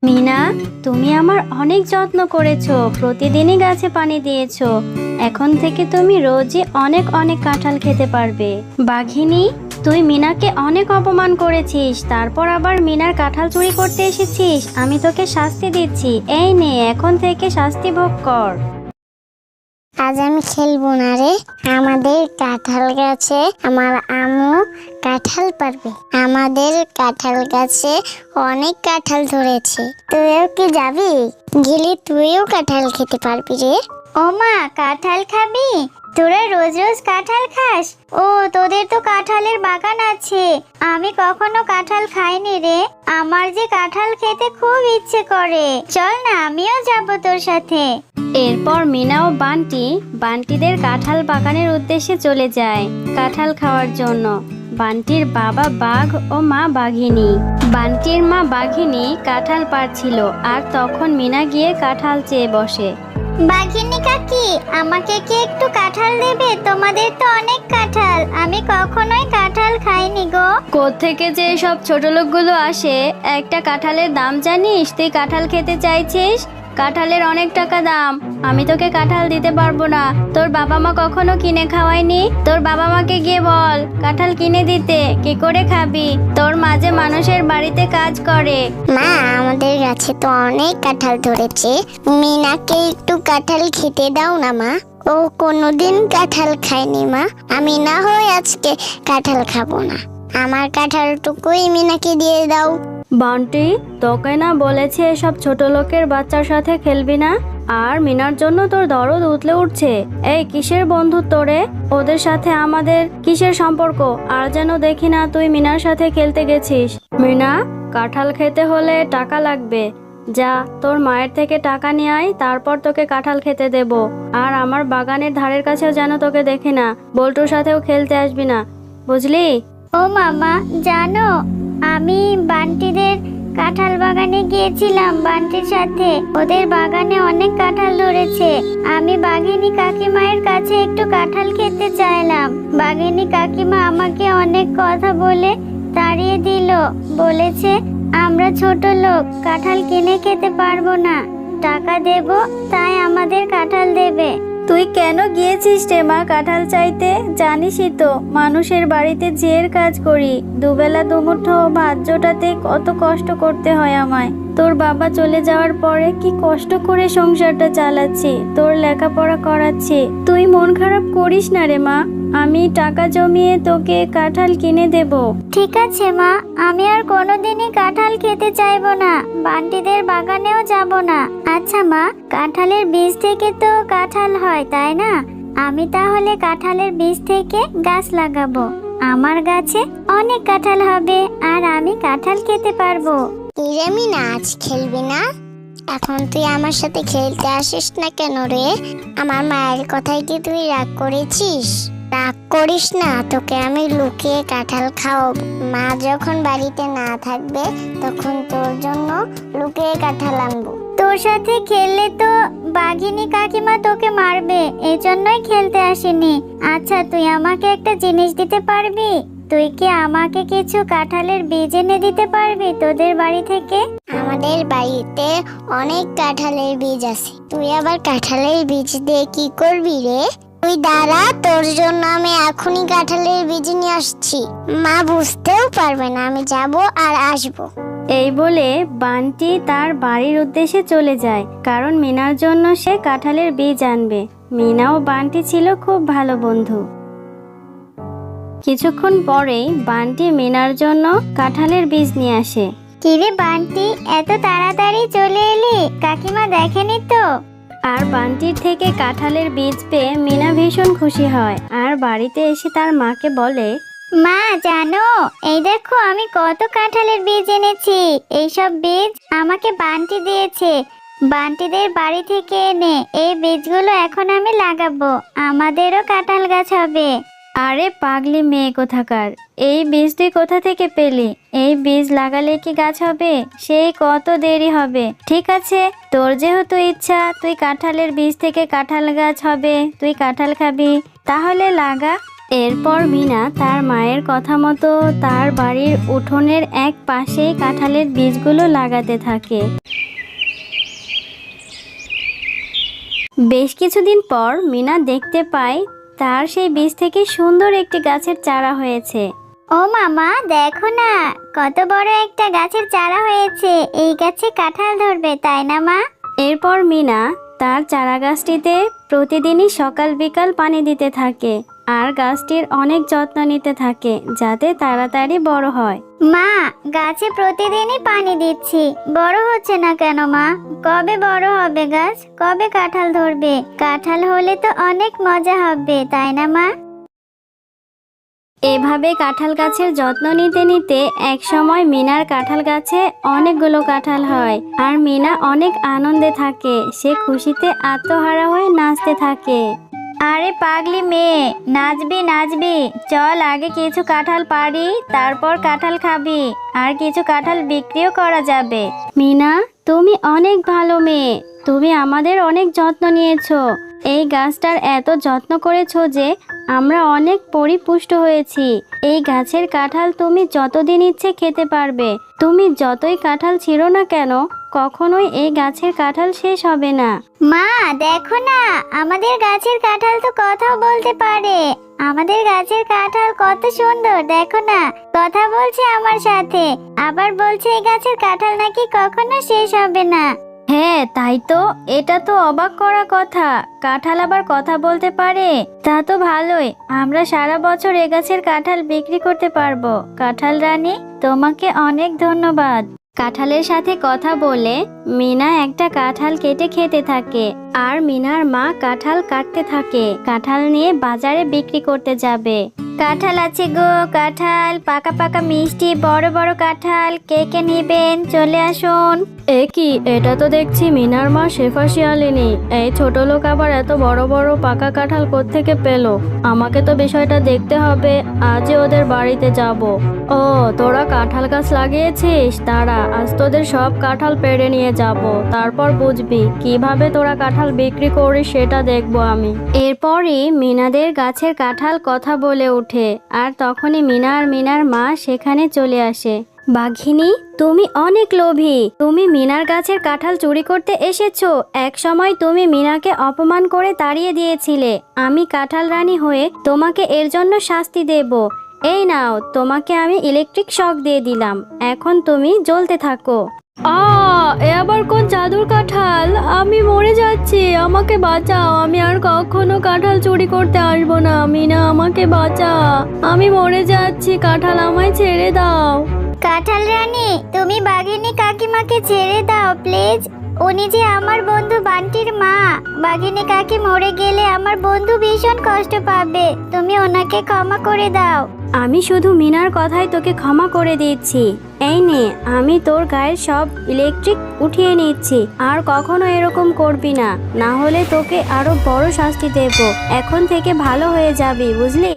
মিনা, তুমি আমার অনেক যত্ন করেছো, প্রতিদিনই গাছে পানি দিয়েছো। এখন থেকে তুমি রোজই অনেক অনেক কাঁঠাল খেতে পারবে। বাঘিনী, তুই মিনাকে অনেক অপমান করেছিস, তারপর আবার মিনার কাঁঠাল চুরি করতে এসেছিস। আমি তোকে শাস্তি দিচ্ছি, এই নে এখন থেকে শাস্তি ভোগ কর। আজ আমি খেলবো না রে। আমাদের কাঁঠাল গাছে আমার আম্মু কাঁঠাল পারবে। আমাদের কাঁঠাল গাছে অনেক কাঁঠাল ধরেছে। তুইও কি যাবি? গেলে তুইও কাঁঠাল খেতে পারবি রে। ও মা, কাঁঠাল খাবি? তোরা রোজ রোজ কাঁঠাল খাস? ও, তোদের তো কাঁঠালের বাগান আছে। আমি কখনো কাঁঠাল খাইনি রে। আমার যে কাঁঠাল খেতে খুব ইচ্ছে করে। চল না, আমিও যাব তোর সাথে। এরপর মিনা ও বান্টিদের কাঁঠাল বাগানের উদ্দেশ্যে চলে যায় কাঁঠাল খাওয়ার জন্য। বান্টির বাবা বাঘ ও মা বাঘিনী। বান্টির মা বাঘিনী কাঁঠাল পাড়ছিল, আর তখন মিনা গিয়ে কাঁঠাল চেয়ে বসে। বাঘিনী কাকি, আমাকে কি একটু কাঁঠাল দেবে? তোমাদের তো অনেক কাঁঠাল, আমি কখনোই কাঁঠাল খাইনি গো। কোত্থেকে যে সব ছোট লোকগুলো আসে, একটা কাঁঠালের দাম জানিস? তুই কাঁঠাল খেতে চাইছিস? কাঁঠালের অনেক টাকা দাম। আমি তোকে কাঁঠাল দিতে পারবো না। তোর বাবা মা কখনো কিনে খাওয়ায়নি? তোর বাবা মাকে গিয়ে বল কাঁঠাল কিনে দিতে। কি করে খাবি? তোর মাঝে মানুষের বাড়িতে কাজ করে। মা, আমাদের গাছে তো অনেক কাঁঠাল ধরেছে, মিনাকে একটু কাঁঠাল খেতে দাও না মা। ও কোনোদিন কাঁঠাল খায়নি মা। আমি না হয় আজকে কাঁঠাল খাবো না। আমার কাঁঠালটুকুই মিনাকে দিয়ে দাও। বান্টি, তোকে না বলেছে এসব ছোট লোকের বাচ্চার সাথে খেলবি না? আর মিনার জন্য তোর দরদ উতলে উঠছে। এই কিসের বন্ধুত্ব রে? ওদের সাথে আমাদের কিসের সম্পর্ক? আর যেন দেখি না তুই মিনার সাথে খেলতে গেছিস। মিনা, কাঁঠাল খেতে হলে টাকা লাগবে। যা, তোর মায়ের থেকে টাকা নিয়ে আয়, তারপর তোকে কাঁঠাল খেতে দেব। আর আমার বাগানের ধারের কাছেও যেন তোকে দেখি না। বল্টুর সাথেও খেলতে আসবি না, বুঝলি? ও মামা, জানো আমি বান্টিদের কাঁঠাল বাগানে গিয়েছিলাম বান্টির সাথে। ওদের বাগানে অনেক কাঁঠাল ধরেছে। আমি বাঘিনী কাকিমায়ের কাছে একটু কাঁঠাল খেতে চাইলাম। বাঘিনী কাকিমা আমাকে অনেক কথা বলে তাড়িয়ে দিল। বলেছে আমরা ছোট লোক, কাঁঠাল কিনে খেতে পারবো না। টাকা দেব, তাই আমাদের কাঁঠাল দেবে। তুই কেন গিয়েছিস রে মা কাঁঠাল চাইতে? জানিসই তো মানুষের বাড়িতে জের কাজ করি, দুবেলা দুমুঠো ভাত জোটাতে কত কষ্ট করতে হয় আমায়। তোর বাবা চলে যাওয়ার পরে কি কষ্ট করে সংসারটা চালাচ্ছি, তোর লেখাপড়া করাচ্ছি। তুই মন খারাপ করিস না রে মা, আমি টাকা জমিয়ে তোকে কাঁঠাল কিনে দেব। ঠিক আছে মা, আমি আর কোনোদিনই কাঁঠাল খেতে চাইবো না, বান্টিদের বাগানেও যাব না। আচ্ছা মা, কাঁঠালের বীজ থেকে তো কাঁঠাল হয়, তাই না? আমি তাহলে কাঁঠালের বীজ থেকে গাছ লাগাবো। আমার গাছে অনেক কাঁঠাল হবে, আর আমি কাঁঠাল খেতে পারবো। ইরামি, না আজ খেলবি না? এখন তুই আমার সাথে খেলতে আসিস না কেন রে? আমার মায়ের কথায় কি তুই রাগ করেছিস? রাগ করিস না, তোকে আমি লুকিয়ে কাঁঠাল খাওয়াবো। মা যখন বাড়িতে না থাকবে তখন তোর জন্য লুকিয়ে কাঁঠাল আনবো। তোর সাথে খেললে তো বাঘিনী কাকিমা তোকে মারবে, এজন্যই খেলতে আসিনি। আচ্ছা, তুই আমাকে একটা জিনিস দিতে পারবি? তুই কি আমাকে কিছু কাঁঠালের বীজ এনে দিতে পারবি তোদের বাড়ি থেকে? আমাদের বাড়িতে অনেক কাঁঠালের বীজ আছে। তুই আবার কাঁঠালের বীজ দিয়ে কি করবি রে? তুই দাঁড়া, তোর জন্য আমি এখনই কাঁঠালের বীজ নিয়ে আসছি। মা বুঝতেও পারবে না আমি যাব আর আসবো। এই বলে বান্টি তার বাড়ির উদ্দেশ্যে চলে যায়, কারণ মিনার জন্য সে কাঁঠালের বীজ আনবে। মিনা ও বান্টি ছিল খুব ভালো বন্ধু। কিছুক্ষণ পরেই বান্টি মিনার জন্য কাঁঠালের বীজ নিয়ে আসে। কিরে বান্টি, এত তাড়াতাড়ি চলে এলি? কাকিমা দেখেনি তো? আর বান্টির থেকে কাঁঠালের বীজ পেয়ে মিনা ভীষণ খুশি হয়, আর বাড়িতে এসে তার মাকে বলে, মা জানো, এই দেখো আমি কত কাঁঠালের বীজ এনেছি। এইসব বীজ আমাকে বান্টি দিয়েছে, বান্টিদের বাড়ি থেকে এনে। এই বীজগুলো এখন আমি লাগাবো, আমাদেরও কাঁঠাল গাছ হবে। আরে পাগলি মেয়ে কোথাকার, এই বীজ তুই কোথা থেকে পেলি? এই বীজ লাগালে কি গাছ হবে? সেই কত দেরি হবে। ঠিক আছে, তোর যেহেতু ইচ্ছা তুই কাঁঠালের বীজ থেকে কাঁঠাল গাছ হবে, তুই কাঁঠাল খাবি, তাহলে লাগা। এরপর মিনা তার মায়ের কথা মতো তার বাড়ির উঠোনের এক পাশেই কাঁঠালের বীজগুলো লাগাতে থাকে। বেশ কিছুদিন পর মিনা দেখতে পায় তার সেই বীজ থেকে সুন্দর একটি গাছের চারা হয়েছে। ও মামা, দেখো না কত বড় একটা গাছের চারা হয়েছে। এই গাছে কাঁঠাল ধরবে, তাই না মা? এরপর মিনা তার চারা গাছটিতে প্রতিদিনই সকাল বিকাল পানি দিতে থাকে আর গাছটির অনেক যত্ন নিতে থাকে যাতে তাড়াতাড়ি বড় হয়। মা, গাছে প্রতিদিনই পানি দিচ্ছি, বড় হচ্ছে না কেন মা? কবে বড় হবে গাছ? কবে কাঁঠাল ধরবে? কাঁঠাল হলে তো অনেক মজা হবে, তাই না মা? এভাবে কাঁঠাল গাছের যত্ন নিতে নিতে এক সময় মিনার কাঁঠাল গাছে অনেকগুলো কাঁঠাল হয় আর মিনা অনেক আনন্দে থাকে। সে খুশিতে আত্মহারা হয়ে নাচতে থাকে। আরে পাগলি মেয়ে, নাচবি নাচবি, চল আগে কিছু কাঁঠাল পাড়ি, তারপর কাঁঠাল খাবি, আর কিছু কাঁঠাল বিক্রিও করা যাবে। মিনা, তুমি অনেক ভালো মেয়ে। তুমি আমাদের অনেক যত্ন নিয়েছো। এই গাছটার এত যত্ন করেছো যে আমরা অনেক পরিপুষ্ট হয়েছি। এই গাছের কাঁঠাল তুমি যতদিন ইচ্ছে খেতে পারবে। তুমি যতই কাঁঠাল ছিঁড়ো না কেন, কখনোই এই গাছের কাঁঠাল শেষ হবে না। মা, দেখো না আমাদের গাছের কাঁঠাল তো কথাও বলতে পারে। আমাদের গাছের কাঁঠাল কত সুন্দর, দেখো না কথা বলছে আমার সাথে, আবার বলছে এই গাছের কাঁঠাল নাকি কখনো শেষ হবে না। হ্যাঁ, তাই তো। এটা তো অবাক করা কথা, কাঁঠাল আবার কথা বলতে পারে। তা তো ভালোই, আমরা সারা বছর এ গাছের কাঁঠাল বিক্রি করতে পারবো। কাঁঠাল রানী, তোমাকে অনেক ধন্যবাদ। কাঁঠালের সাথে কথা বলে মিনা একটা কাঁঠাল কেটে খেতে থাকে আর মিনার মা কাঁঠাল কাটতে থাকে। কাঁঠাল নিয়ে বাজারে বিক্রি করতে যাবে। কাঁঠাল আছে গো, কাঁঠাল পাকা পাকা মিষ্টি বড় বড় কাঁঠাল, কে কে নেবেন চলে আসুন। এ কি, এটা তো দেখছি মিনার মা শেফা শিয়ালিনী। এই ছোট লোক আবার এত বড় বড় পাকা কাঁঠাল কোত্থেকে পেলো? আমাকে তো বিষয়টা দেখতে হবে। আজই ওদের বাড়িতে যাব। ও, তোরা কাঁঠাল গাছ লাগিয়েছিস? দাঁড়া, আজ তোদের সব কাঁঠাল পেড়ে নিয়ে যাব। তারপর বুঝবি কিভাবে তোরা কাঁঠাল বিক্রি করিস, সেটা দেখবো আমি। এরপরই মিনাদের গাছের কাঁঠাল কথা বলে ওঠে আর তখনই মিনা আর মিনার মা সেখানে চলে আসে। বাঘিনী, তুমি অনেক লোভী। তুমি মিনার গাছের কাঁঠাল চুরি করতে এসেছো। এক সময় তুমি মিনাকে অপমান করে তাড়িয়ে দিয়েছিলে। আমি কাঁঠাল রানী হয়ে তোমাকে এর জন্য শাস্তি দেব। এই নাও, তোমাকে আমি ইলেকট্রিক শক দিয়ে দিলাম। এখন তুমি জ্বলতে থাকো। এ আবার কোন জাদুর কাঁঠাল? আমি মরে যাচ্ছি, আমাকে বাঁচাও। আমি আর কখনো কাঁঠাল চুরি করতে আসবো না। মিনা, আমাকে বাঁচা, আমি মরে যাচ্ছি। কাঁঠাল আমায় ছেড়ে দাও। কাঁঠাল রানী, তুমি বাঘিনী কাকিমাকে ছেড়ে দাও প্লিজ। উনি যে আমার বন্ধু বান্টির মা। বাঘিনী কাকি মরে গেলে আমার বন্ধু ভীষণ কষ্ট পাবে। তুমি ওনাকে ক্ষমা করে দাও। আমি শুধু মিনার কথাই তোকে ক্ষমা করে দিচ্ছি। এই নে, আমি তোর গায়ের সব ইলেকট্রিক উঠিয়ে নিচ্ছি। আর কখনো এরকম করবি না, না হলে তোকে আরো বড় শাস্তি দেব। এখন থেকে ভালো হয়ে যাবি, বুঝলি?